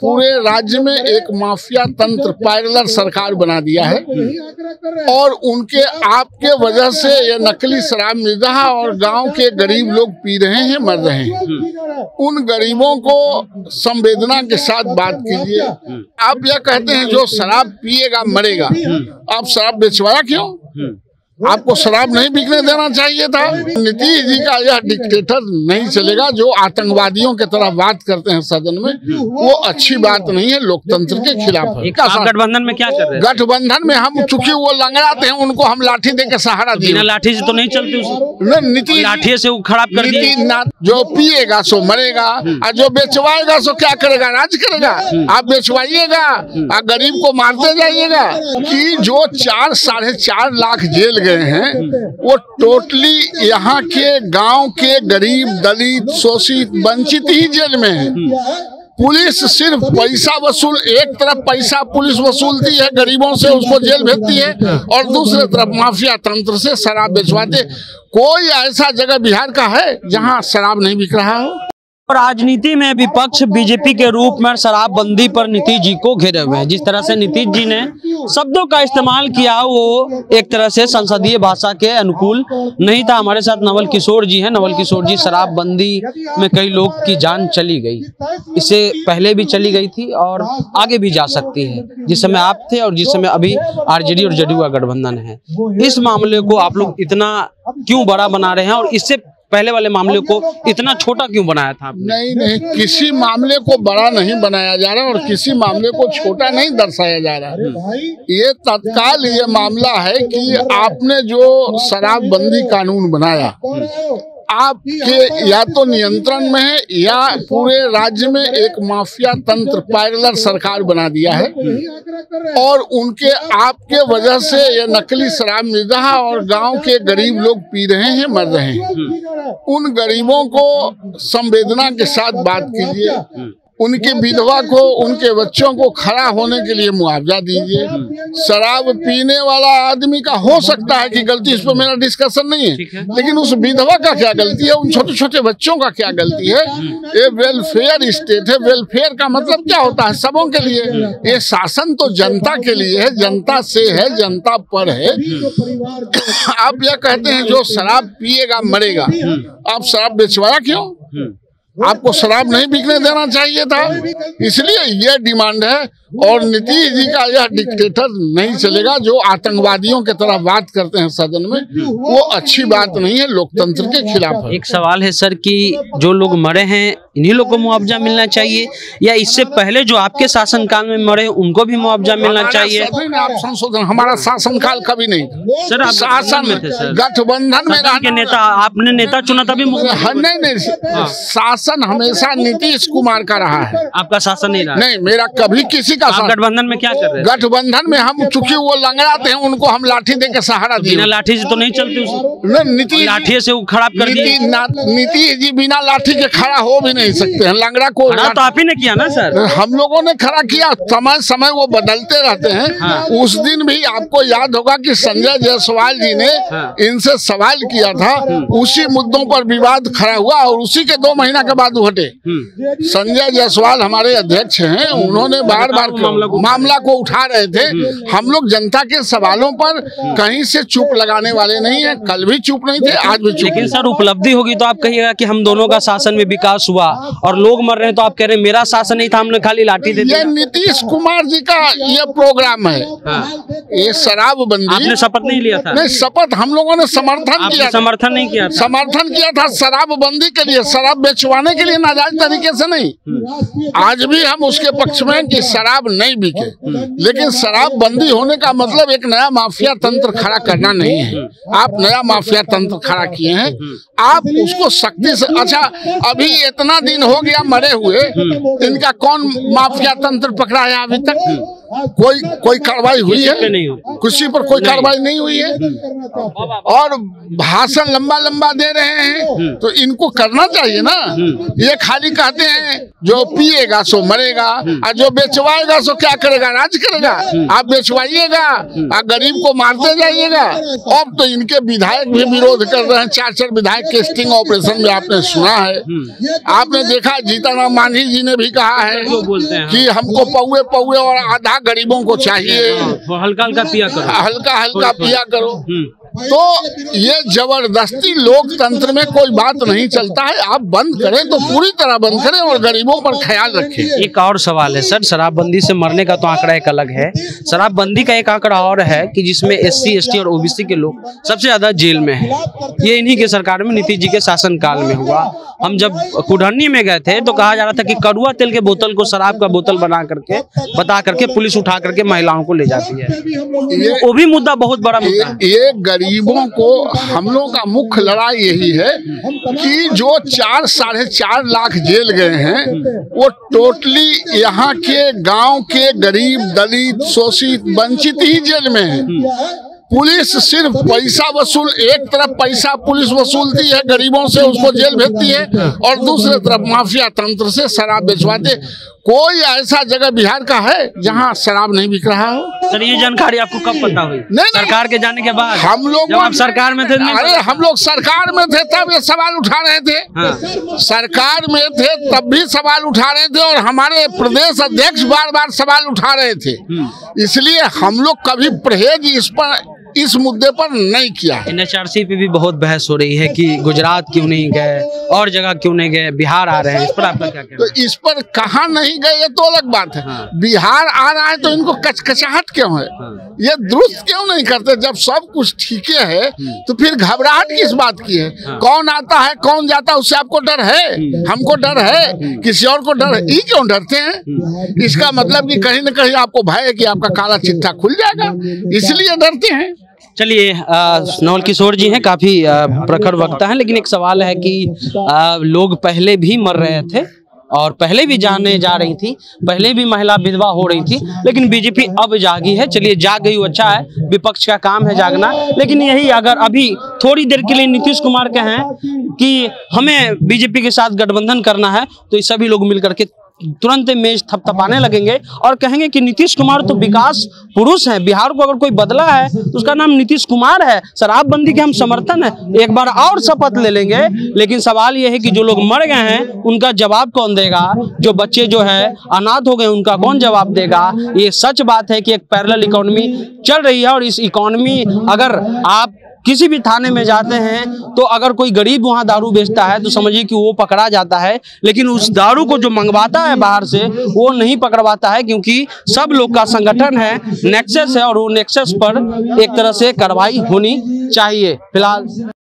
पूरे राज्य में एक माफिया तंत्र पैरेलल सरकार बना दिया है और उनके आपके वजह से ये नकली शराब मिल रहा है और गांव के गरीब लोग पी रहे हैं, मर रहे हैं। उन गरीबों को संवेदना के साथ बात कीजिए। आप यह कहते हैं जो शराब पिएगा मरेगा, आप शराब बेचवाया क्यों? आपको शराब नहीं बिकने देना चाहिए था। नीतीश जी का यह डिक्टेटर नहीं चलेगा जो आतंकवादियों के तरह बात करते हैं सदन में, वो अच्छी बात नहीं है, लोकतंत्र के खिलाफ है। गठबंधन में क्या कर रहे हैं? गठबंधन में हम चूंकि वो लंगड़ाते हैं, उनको हम लाठी दे के सहारा दिए। लाठी से तो नहीं चलती, नीतीश लाठी से वो खराब कर दिया। जो पिएगा सो मरेगा और जो बेचवाएगा सो क्या करेगा? राज करेगा। आप बेचवाइएगा और गरीब को मारते जाइएगा। कि जो 4 साढ़े 4 लाख जेल गए हैं वो टोटली यहाँ के गांव के गरीब, दलित, शोषित, वंचित ही जेल में है। पुलिस सिर्फ पैसा वसूल, एक तरफ पैसा पुलिस वसूलती है गरीबों से, उसको जेल भेजती है, और दूसरी तरफ माफिया तंत्र से शराब बेचवाते। कोई ऐसा जगह बिहार का है जहां शराब नहीं बिक रहा हो? राजनीति में विपक्ष बीजेपी के रूप में शराबबंदी पर नीतीश जी को घेरे हुए हैं। जिस तरह से नीतीश जी ने शब्दों का इस्तेमाल किया वो एक तरह से संसदीय भाषा के अनुकूल नहीं था। हमारे साथ नवल किशोर जी हैं। नवल किशोर जी, शराबबंदी में कई लोग की जान चली गई, इससे पहले भी चली गई थी और आगे भी जा सकती है। जिस समय आप थे और जिस समय अभी आरजेडी और जदयू का गठबंधन है, इस मामले को आप लोग इतना क्यों बड़ा बना रहे हैं और इससे पहले वाले मामले को इतना छोटा क्यों बनाया था आपने? नहीं, किसी मामले को बड़ा नहीं बनाया जा रहा और किसी मामले को छोटा नहीं दर्शाया जा रहा। ये तत्काल ये मामला है कि आपने जो शराबबंदी कानून बनाया आपके या तो नियंत्रण में है या पूरे राज्य में एक माफिया तंत्र पैरेलल सरकार बना दिया है और उनके आपके वजह से ये नकली शराब मिल रहा है और गांव के गरीब लोग पी रहे हैं, मर रहे हैं। उन गरीबों को संवेदना के साथ बात कीजिए। उनकी विधवा को, उनके बच्चों को खड़ा होने के लिए मुआवजा दीजिए। शराब पीने वाला आदमी का हो सकता है कि गलती, इस पर मेरा डिस्कशन नहीं है, लेकिन उस विधवा का क्या गलती है? उन छोटे छोटे बच्चों का क्या गलती है? ये वेलफेयर स्टेट है। वेलफेयर का मतलब क्या होता है? सबों के लिए। ये शासन तो जनता के लिए है, जनता से है, जनता पर है। आप यह कहते हैं जो शराब पिएगा मरेगा, आप शराब बेचवाया क्यों? आपको शराब नहीं बिकने देना चाहिए था। इसलिए यह डिमांड है और नीतीश जी का यह डिक्टेटर नहीं चलेगा जो आतंकवादियों के तरह बात करते हैं सदन में, वो अच्छी बात नहीं है, लोकतंत्र के खिलाफ है। एक सवाल है सर कि जो लोग मरे हैं इन्हीं लोग को मुआवजा मिलना चाहिए या इससे पहले जो आपके शासनकाल में मरे उनको भी मुआवजा मिलना चाहिए? आप संशोधन, हमारा शासनकाल कभी नहीं था। सर, शासन में थे सर, गठबंधन में के नेता, आपने नेता चुना तभी? नहीं, शासन हमेशा नीतीश कुमार का रहा है। आपका शासन नहीं रहा? नहीं, मेरा कभी किसी का। गठबंधन में क्या कर रहे हैं? गठबंधन में हम चूंकि वो लंगड़ाते हैं, उनको हम लाठी दे के सहारा दिए। बिना लाठी से तो नहीं चलती। नीतीश लाठी से वो खराब कर दिया। नीतीश जी बिना लाठी के खड़ा हो भी नहीं सकते हैं। लंगड़ा को तो आप ही ने किया ना सर? हम लोगों ने खड़ा किया। समय समय वो बदलते रहते हैं। हाँ। उस दिन भी आपको याद होगा कि संजय जायसवाल जी ने इनसे सवाल किया था, उसी मुद्दों पर विवाद खड़ा हुआ और उसी के 2 महीना के बाद हटे। संजय जायसवाल हमारे अध्यक्ष हैं, उन्होंने बार बार मामला को उठा रहे थे। हम लोग जनता के सवालों पर कहीं से चुप लगाने वाले नहीं है। कल भी चुप नहीं थे, आज भी चुप। लेकिन सर उपलब्धि होगी तो आप कहिएगा कि हम दोनों का शासन में विकास हुआ और लोग मर रहे हैं तो आप कह रहे हैं मेरा शासन नहीं था, हमने खाली लाठी दे दी। ये नीतीश कुमार जी का ये प्रोग्राम है। ये शराबबंदी, आपने शपथ नहीं लिया था? नहीं, शपथ हम लोगों ने समर्थन किया। समर्थन नहीं किया? समर्थन किया था शराबबंदी के लिए, शराब बेचवाने के लिए, नाजायज तरीके से नहीं। आज भी हम उसके पक्ष में कि शराब नहीं बिके, लेकिन शराबबंदी होने का मतलब एक नया माफिया तंत्र खड़ा करना नहीं है। आप नया माफिया तंत्र खड़ा किए हैं, आप उसको सख्ती से। अच्छा, अभी इतना दिन हो गया मरे हुए, इनका कौन माफिया तंत्र पकड़ा है अभी तक? कोई कार्रवाई हुई है? नहीं हुई। किसी पर कोई कार्रवाई नहीं हुई है। और भाषण लंबा लंबा दे रहे हैं, तो इनको करना चाहिए ना। ये खाली कहते हैं जो पिएगा सो मरेगा, और जो बेचवाएगा सो क्या करेगा? राज करेगा। आप बेचवाइएगा और गरीब को मारते जाइएगा। अब तो इनके विधायक भी विरोध कर रहे हैं। 4 विधायक के स्टिंग ऑपरेशन में आपने सुना है, आपने देखा जीतनराम मांझी जी ने भी कहा है कि हमको पौवे पौवे और आधा गरीबों को चाहिए, हल्का हल्का पिया करो, हल्का हल्का पिया करो। तो ये जबरदस्ती लोकतंत्र में कोई बात नहीं चलता है। आप बंद करें तो पूरी तरह बंद करें और गरीबों पर ख्याल रखें। एक और सवाल है सर, शराबबंदी से मरने का तो आंकड़ा एक अलग है, शराबबंदी का एक आंकड़ा और है कि जिसमें SC ST और OBC के लोग सबसे ज्यादा जेल में हैं। ये इन्हीं के सरकार में, नीतीश जी के शासन काल में हुआ। हम जब कुढ़नी में गए थे तो कहा जा रहा था कि कड़ुआ तेल के बोतल को शराब का बोतल बता करके पुलिस उठा करके महिलाओं को ले जाती है। वो भी मुद्दा बहुत बड़ा मुद्दा है। ये गरीबों को हम लोगों का मुख्य लड़ाई यही है कि जो 4 साढ़े 4 लाख जेल गए हैं, वो टोटली यहाँ के गांव के गरीब, दलित, शोषित, वंचित ही जेल में है। पुलिस सिर्फ पैसा वसूल, एक तरफ पैसा पुलिस वसूलती है गरीबों से, उसको जेल भेजती है, और दूसरी तरफ माफिया तंत्र से शराब बेचवाते। कोई ऐसा जगह बिहार का है जहां शराब नहीं बिक रहा हो? सर ये जानकारी आपको कब पता हुई? सरकार के जाने के बाद? हम लोग जब आप सरकार में थे? अरे हम लोग सरकार में थे तब ये सवाल उठा रहे थे। हाँ। सरकार में थे तब भी सवाल उठा रहे थे, और हमारे प्रदेश अध्यक्ष बार बार सवाल उठा रहे थे। इसलिए हम लोग कभी परहेज इस मुद्दे पर नहीं किया है। NHRC पे भी बहुत बहस हो रही है कि गुजरात क्यों नहीं गए, और जगह क्यों नहीं गए, बिहार आ रहे हैं, इस पर आपका क्या कहना है? तो इस पर कहाँ नहीं गए ये तो अलग बात है। हाँ। बिहार आ रहा है तो इनको कचकचाहट क्यों है? हाँ। ये दुरुस्त क्यों नहीं करते? जब सब कुछ ठीक है तो फिर घबराहट किस बात की है? हाँ। कौन आता है कौन जाता है उससे आपको डर है? हमको डर है, किसी और को डर है? ये क्यों डरते हैं? इसका मतलब कि कहीं न कहीं आपको भय है कि आपका काला चिट्ठा खुल जाएगा, इसलिए डरते हैं। चलिए, नवल किशोर जी हैं, काफी प्रखर वक्ता हैं, लेकिन एक सवाल है कि लोग पहले भी मर रहे थे और पहले भी जाने जा रही थी, पहले भी महिला विधवा हो रही थी, लेकिन बीजेपी अब जागी है। चलिए, जाग गई अच्छा है, विपक्ष का काम है जागना। लेकिन यही अगर अभी थोड़ी देर के लिए नीतीश कुमार कहें कि हमें बीजेपी के साथ गठबंधन करना है, तो ये सभी लोग मिलकर के तुरंत मेज थपथपाने लगेंगे और कहेंगे कि नीतीश कुमार तो विकास पुरुष हैं। बिहार को अगर कोई बदला है तो उसका नाम नीतीश कुमार है। शराबबंदी के हम समर्थन है, एक बार और शपथ ले लेंगे। लेकिन सवाल यह है कि जो लोग मर गए हैं उनका जवाब कौन देगा? जो बच्चे जो है अनाथ हो गए उनका कौन जवाब देगा? ये सच बात है कि एक पैरेलल इकोनॉमी चल रही है, और इस इकोनॉमी अगर आप किसी भी थाने में जाते हैं तो अगर कोई गरीब वहां दारू बेचता है तो समझिए कि वो पकड़ा जाता है, लेकिन उस दारू को जो मंगवाता है बाहर से वो नहीं पकड़वाता है, क्योंकि सब लोग का संगठन है, नेक्सस है, और वो नेक्सस पर एक तरह से कार्रवाई होनी चाहिए। फिलहाल